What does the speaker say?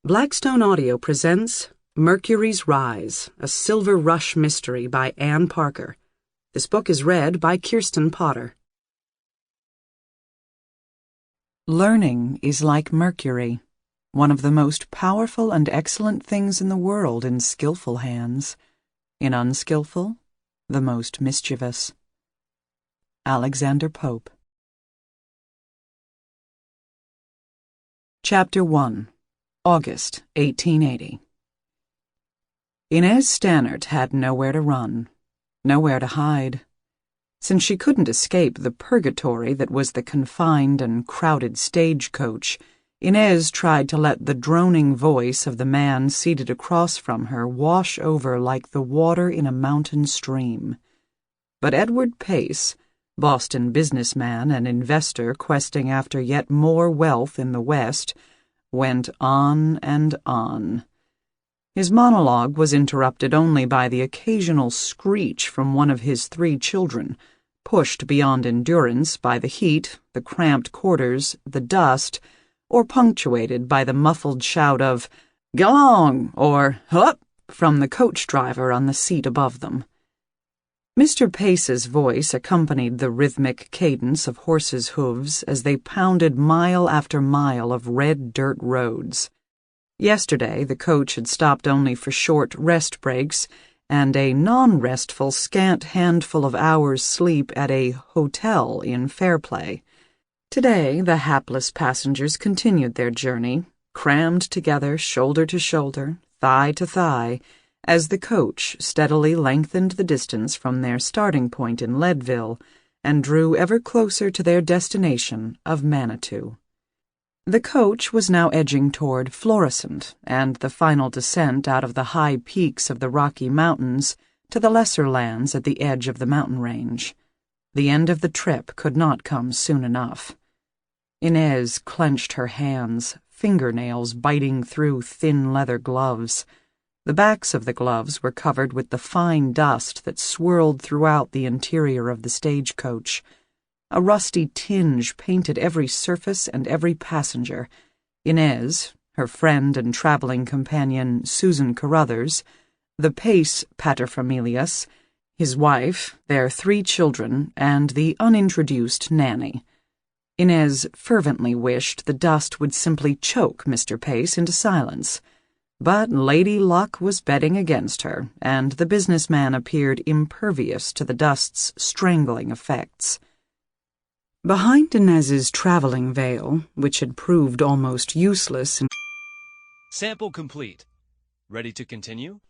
Blackstone Audio presents Mercury's Rise, a Silver Rush mystery by Anne Parker. This book is read by Kirsten Potter. Learning is like Mercury, one of the most powerful and excellent things in the world in skillful hands. In unskillful, the most mischievous. Alexander Pope. Chapter 1. August 1880. Inez Stannert had nowhere to run, nowhere to hide. Since she couldn't escape the purgatory that was the confined and crowded stagecoach, Inez tried to let the droning voice of the man seated across from her wash over like the water in a mountain stream. But Edward Pace, Boston businessman and investor questing after yet more wealth in the West, went on and on. His monologue was interrupted only by the occasional screech from one of his 3 children, pushed beyond endurance by the heat, the cramped quarters, the dust, or punctuated by the muffled shout of "G'long!" or "Hup!" from the coach driver on the seat above them. Mr. Pace's voice accompanied the rhythmic cadence of horses' hooves as they pounded mile after mile of red dirt roads. Yesterday, the coach had stopped only for short rest breaks and a non-restful scant handful of hours' sleep at a hotel in Fairplay. Today, the hapless passengers continued their journey, crammed together shoulder to shoulder, thigh to thigh, as the coach steadily lengthened the distance from their starting point in Leadville and drew ever closer to their destination of Manitou. The coach was now edging toward Florissant and the final descent out of the high peaks of the Rocky Mountains to the lesser lands at the edge of the mountain range. The end of the trip could not come soon enough. Inez clenched her hands, fingernails biting through thin leather gloves. The backs of the gloves were covered with the fine dust that swirled throughout the interior of the stagecoach. A rusty tinge painted every surface and every passenger. Inez, her friend and traveling companion Susan Carruthers, the Pace paterfamilias, his wife, their 3 children, and the unintroduced nanny. Inez fervently wished the dust would simply choke Mr. Pace into silence. But Lady Luck was betting against her, and the businessman appeared impervious to the dust's strangling effects. Behind Inez's traveling veil, which had proved almost useless Sample complete. Ready to continue?